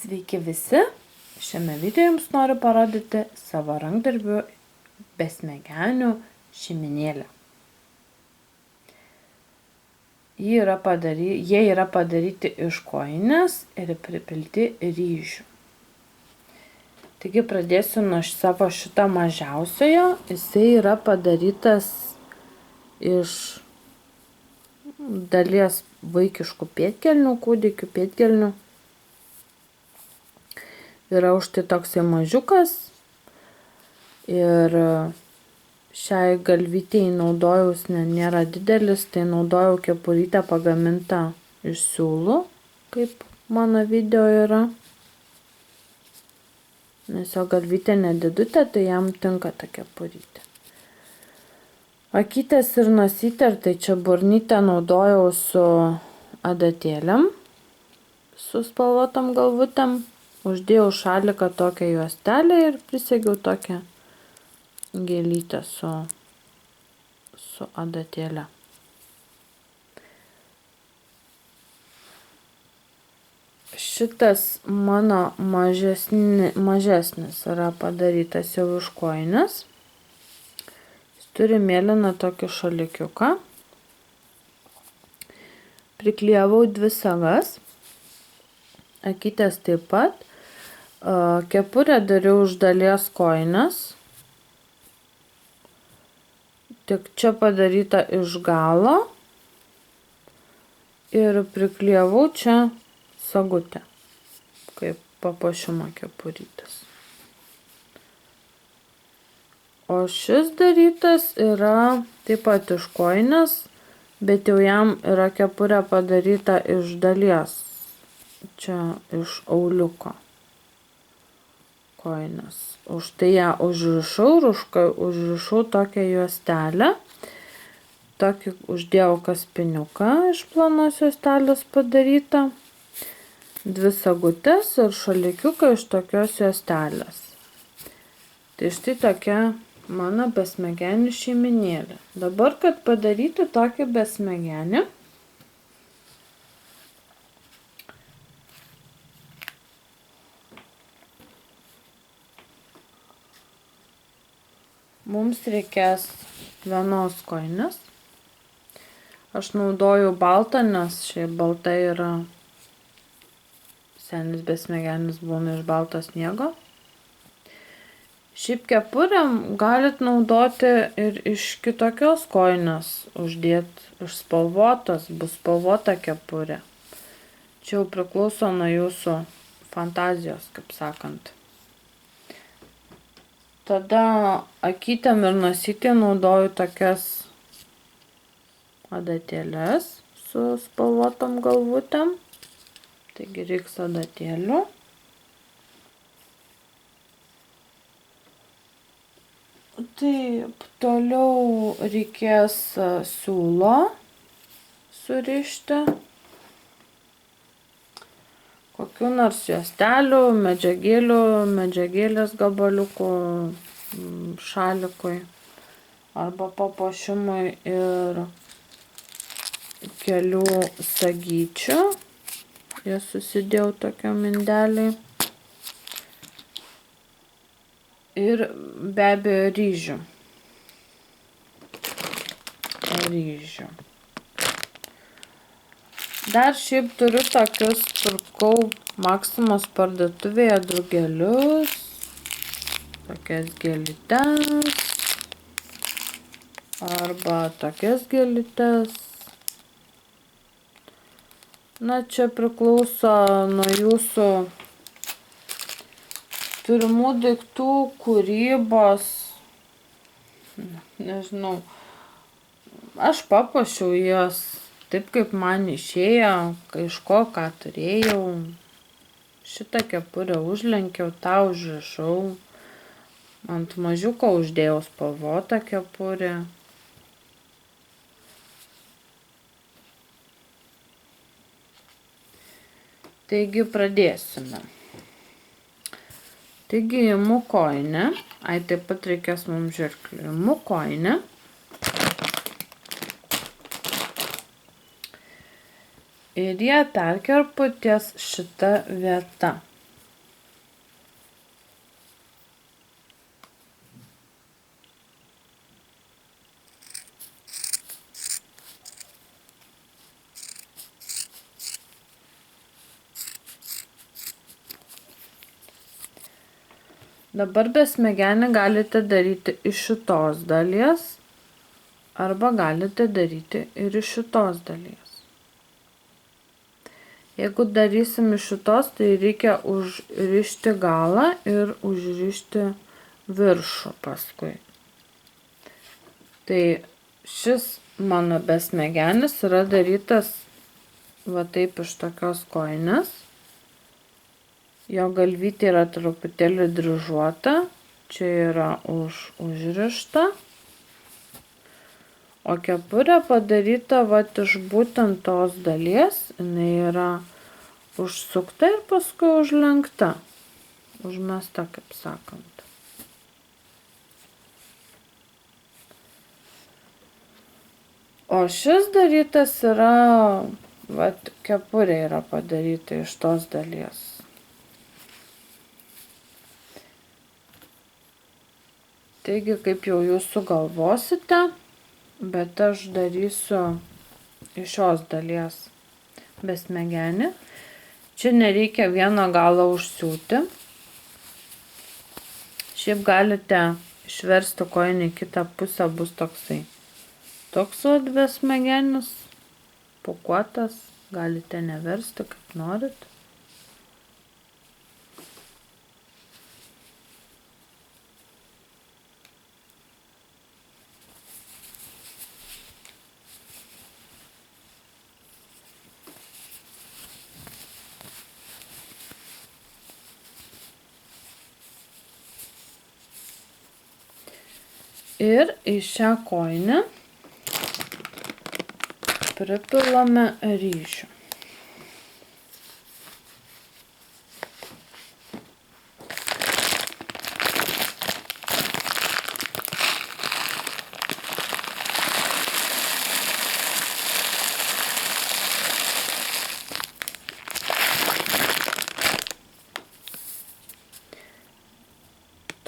Sveiki visi! Šiame video jums noriu parodyti savo rankdarbių besmegenių šeimynėlę. Jie yra padaryti iš kojinės ir pripilti ryžių. Taigi pradėsiu nuo savo šito mažiausiojo. Jisai yra padarytas iš dalies vaikiškų pėdkelnių, kūdikių pėdkelnių. Yra už tai toksai mažiukas ir šiai galvytei naudojaus nėra didelis, tai naudojau kepurytę pagamintą iš siūlų, kaip mano video yra. Nes jo galvytė nedidutė, tai jam tinka ta kepurytė. Akytės ir nosytė, tai čia burnytę naudojau su adatėlėm, su spalvotom galvutėm. Uždėjau šaliką tokią juostelę ir prisegiau tokią gėlytę su adatėle. Šitas mano mažesnis yra padarytas jau iš kojinės. Jis turi mėlyną tokį šalikiuką. Priklijavau 2 sagas. Akytės taip pat. Kepurę dariau iš dalies kojinės. Tik čia padaryta iš galo. Ir priklijavau čia sagutę, kaip papuošimo kepurytės. O šis darytas yra taip pat iš kojinės, bet jau jam yra kepurė padaryta iš dalies. Čia iš auliuko kojinės. Už tai ją užrišau tokią juostelę. Tokį uždėjau kaspiniuką iš plonos juostelės padarytą. 2 sagutės ir šalikiuką iš tokios juostelės. Tai štai tokia mano besmegenį šeimynėlė. Dabar, kad padaryti tokį besmegenį, mums reikės vienos kojinės. Aš naudoju baltą, nes šiaip balta yra senis besmegenis būna iš balto sniego. Šiaip kepurėm galit naudoti ir iš kitokios kojinės uždėti, iš spalvotos, bus spalvota kepurė. Čia jau priklauso nuo jūsų fantazijos, kaip sakant. Tada akytėm ir nosytėm naudoju tokias adatėlės su spalvotom galvutėm. Taigi reiks adatėlių. Taip, toliau reikės siūlo surišti. Kokių nors juostelių, medžiagėlės gabaliukų šalikui arba papuošimui ir kelių sagyčių. Jas susidėjau tokio mindeliai. Ir be abejo ryžių. Dar šiaip turiu tokius, pirkau Maksimos parduotuvėje drugelius, tokias gėlytes arba tokias gėlytes. Na, čia priklauso nuo jūsų turimų daiktų kūrybos. Nežinau, aš papuošiau jas taip, kaip man išėjo, iš ko, ką turėjau. Šitą kepurę užlenkiau, tą užrišau. Ant mažiuko uždėjau spalvotą kepurę. Taigi pradėsime. Taigi imu kojinę. Taip pat reikės mums žirklių. Imu kojinę. Ir ją perkerpu ties šita vieta. Dabar besmegenį galite daryti iš šitos dalies arba galite daryti ir iš šitos dalies. Jeigu darysim iš šitos, tai reikia užrišti galą ir užrišti viršų paskui. Tai šis mano besmegenis yra darytas va taip iš tokios kojinės. Jo galvytė yra truputėlį dryžuota, čia yra užrišta. O kepurė padaryta va iš būtent tos dalies, jinai yra užsukta ir paskui užlenkta, užmesta, kaip sakant. O šis darytas yra, vat, kepurė yra padaryta iš tos dalies. Taigi, kaip jau jūs sugalvosite, bet aš darysiu iš šios dalies besmegenį. Čia nereikia vieno galo užsiūti. Šiaip galite išversti kojinį į kitą pusę, bus toksai. Toks besmegenis, pūkuotas, galite neversti, kaip norit. Ir į šią kojinę pripilame ryžių.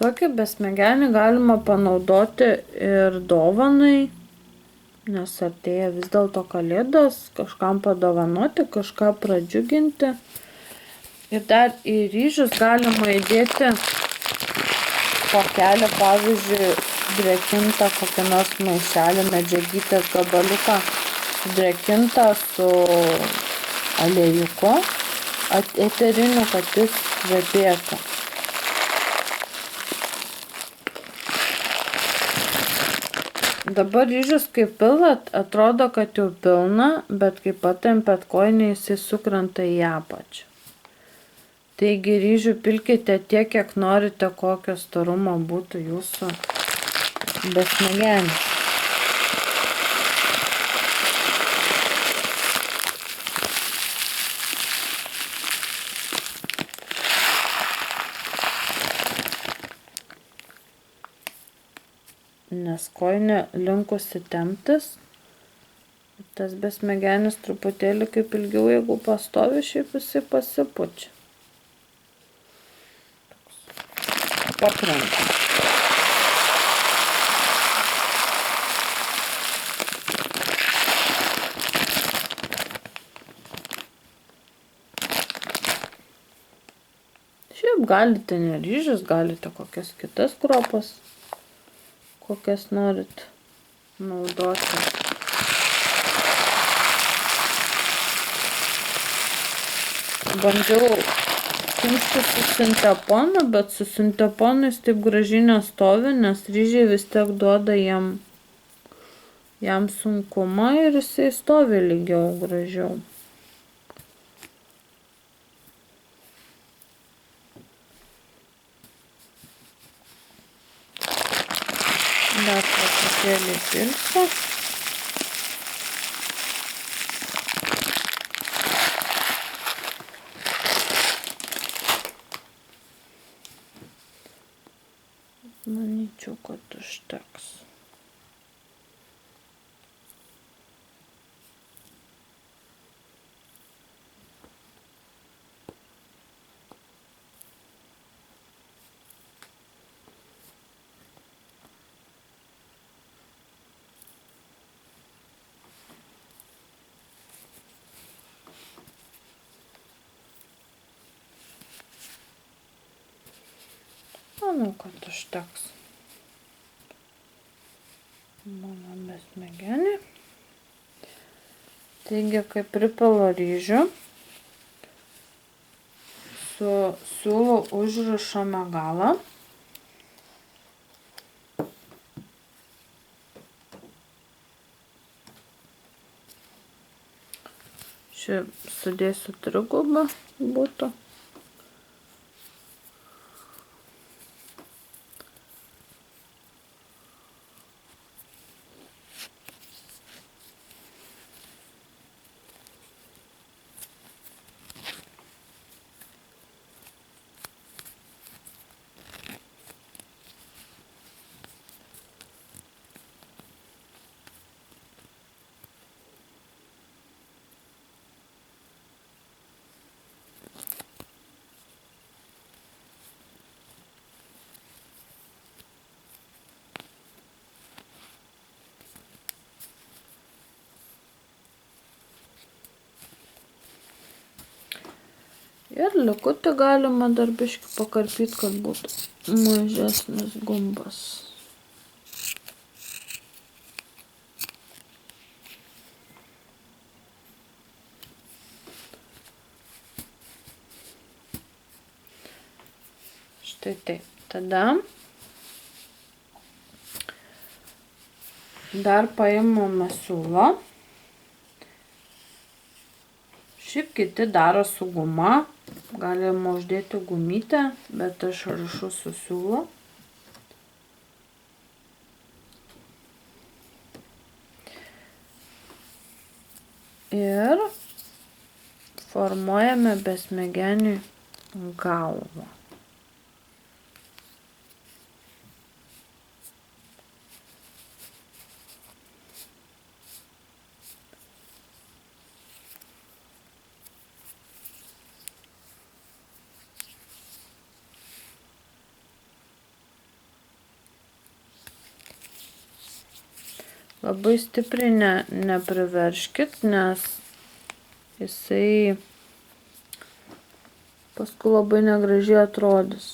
Tokį besmegenį galima panaudoti ir dovanai, nes artėja vis dėlto kalėdos, kažkam padovanoti, kažką pradžiuginti. Ir dar į ryžius galima įdėti kokelį, pavyzdžiui, drėkintą kokį nors maišelį, medžiagytės gabaliuką, drėkintą su aliejuku, eteriniu, kad jis kvepėtų. Dabar ryžius, kai pilat, atrodo, kad jau pilna, bet kai patempėt kojinę, jisai sukrenta į apačią. Taigi ryžių pilkite tiek, kiek norite, kokio storumo būtų jūsų besmegenis. Nes kojinė linkusi temptis, tas besmegenis truputėlį kaip ilgiau, jeigu pastovi, šiaip jisai pasipučia. Pakrenta. Šiaip galite ne ryžius, galite kokias kitas kruopas, kokias norit naudoti. Bandžiau kimšti su sinteponu, bet su sinteponais taip gražiai nestovi, nes ryžiai vis tiek duoda jam sunkumą ir jisai stovi lygiau gražiau. Dar truputėlį pilsiu. Manyčiau, kad užteks. O Manau, kad užteks. Mano besmegenį. Taigi, kai pripilu ryžių, su siūlu užrišame galą. Čia sudėsiu trigubą būtų. Ir likutį galima dar biškį pakarpyti, kad būtų mažesnis gumbas. Štai taip. Tada dar paimame siūlą. Šiaip kiti daro su guma. Galima uždėti gumytę, bet aš rišu su siūlu. Ir formuojame besmegeniui galvą. Labai stipriai nepriverškit, nes jisai paskui labai negražiai atrodys.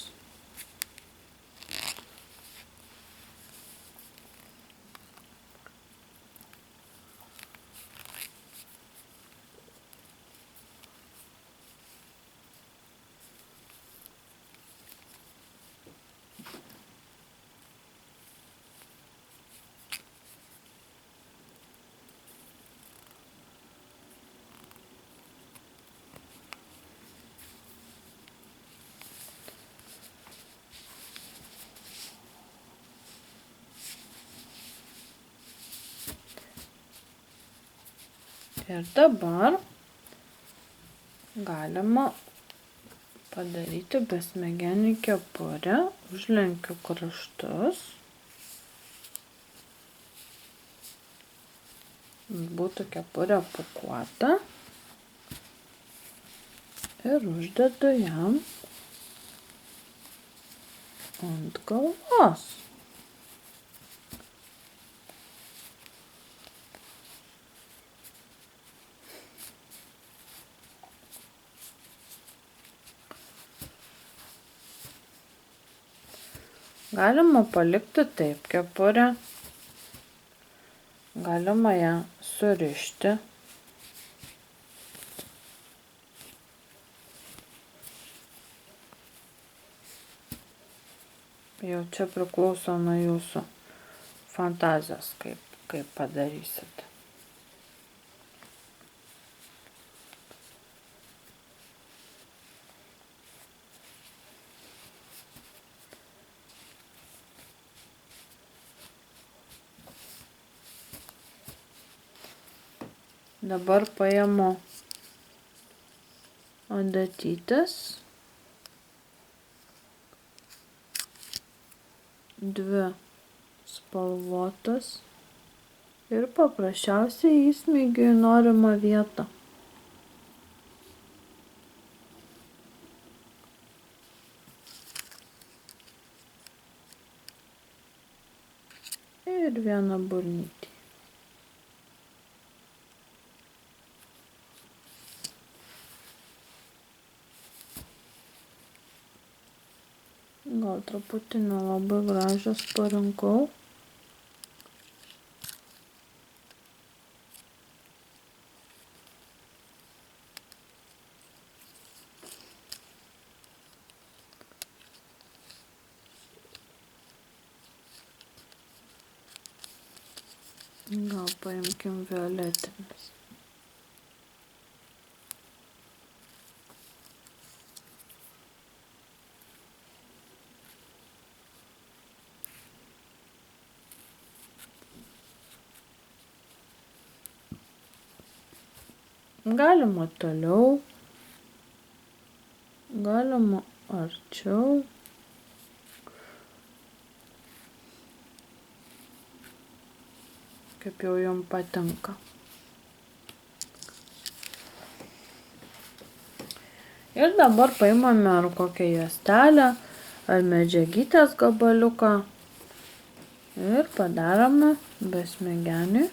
Ir dabar galima padaryti besmegenį kepurę, užlenkiu kraštus. Būtų kepurė pūkuota ir uždedu jam ant galvos. Galima palikti taip kepurę, galima ją surišti. Jau čia priklauso nuo jūsų fantazijos, kaip padarysit. Dabar paimu adatytes, dvi spalvotas ir paprasčiausiai įsmeigiu į norimą vietą. Ir vieną burnytį. Gal gal truputį nelabai gražios parinkau. Gal paimkim violetinis. Galima toliau, galima arčiau. Kaip jau jums patinka. Ir dabar paimame ar kokią juostelę, ar medžiagytės gabaliuką ir padarome besmegeniui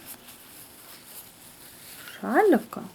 šaliką.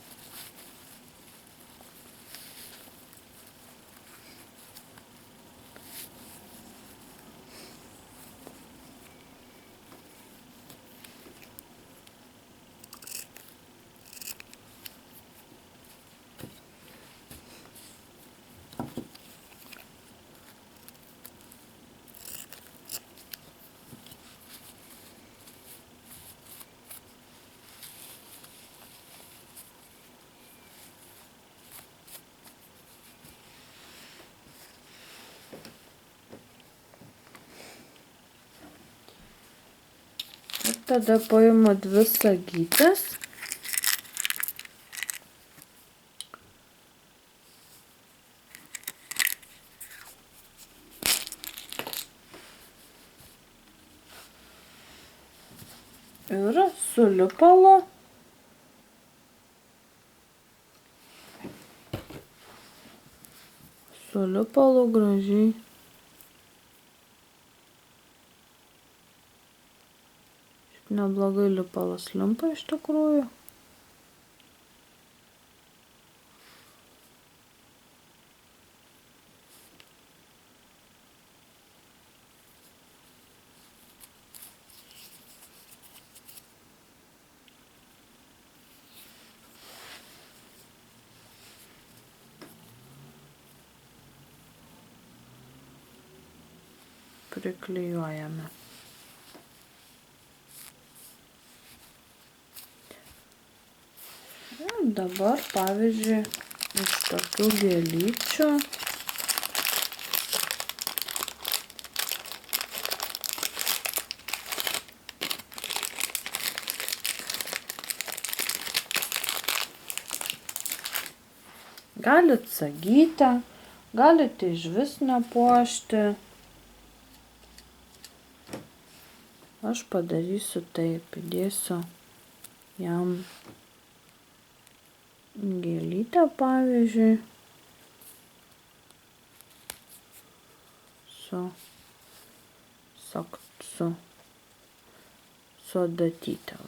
Ir tada paimu 2 sagytes. Ir sulipalu gražiai. Neblogai lipalas limpa iš tikrųjų. Priklijuojame. Ir dabar, pavyzdžiui, iš tokių gėlyčių galit sagytę, galite išvis nepuošti. Aš padarysiu taip, įdėsiu jam gėlytę, pavyzdžiui, su adatyte.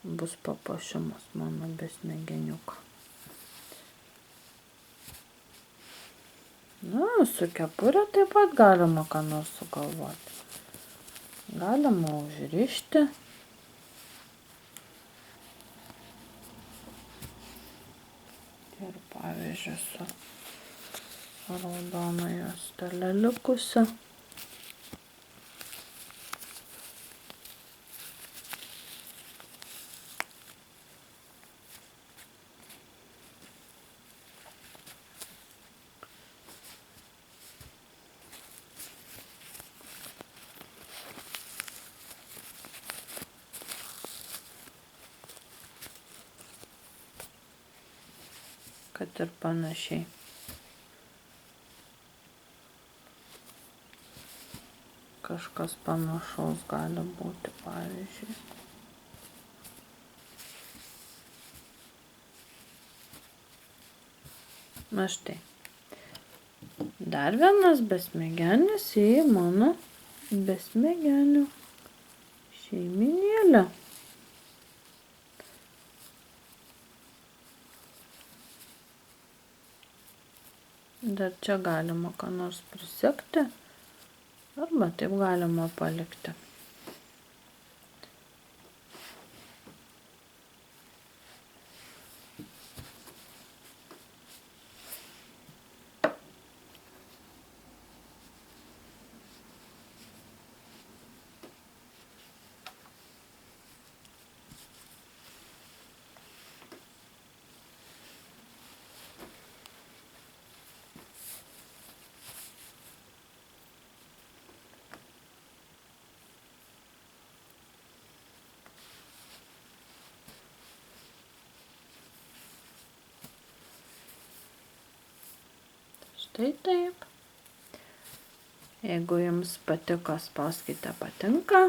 Bus papuošimas mano besmegeniuko. Na, su kepure taip pat galima ką nors sugalvoti. Galima užrišti. Ir pavyzdžiui, su raudona juostele likusi. Kad ir panašiai. Kažkas panašaus gali būti, pavyzdžiui. Na štai. Dar vienas besmegenis į mano besmegenių šeiminėlę. Dar čia galima ką nors prisegti, arba taip galima palikti. Štai taip. Jeigu jums patiko, spauskite patinka.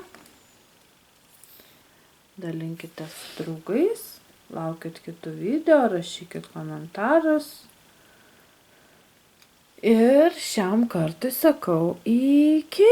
Dalinkitės su draugais. Laukit kitų video, rašykit komentarus. Ir šiam kartui sakau iki.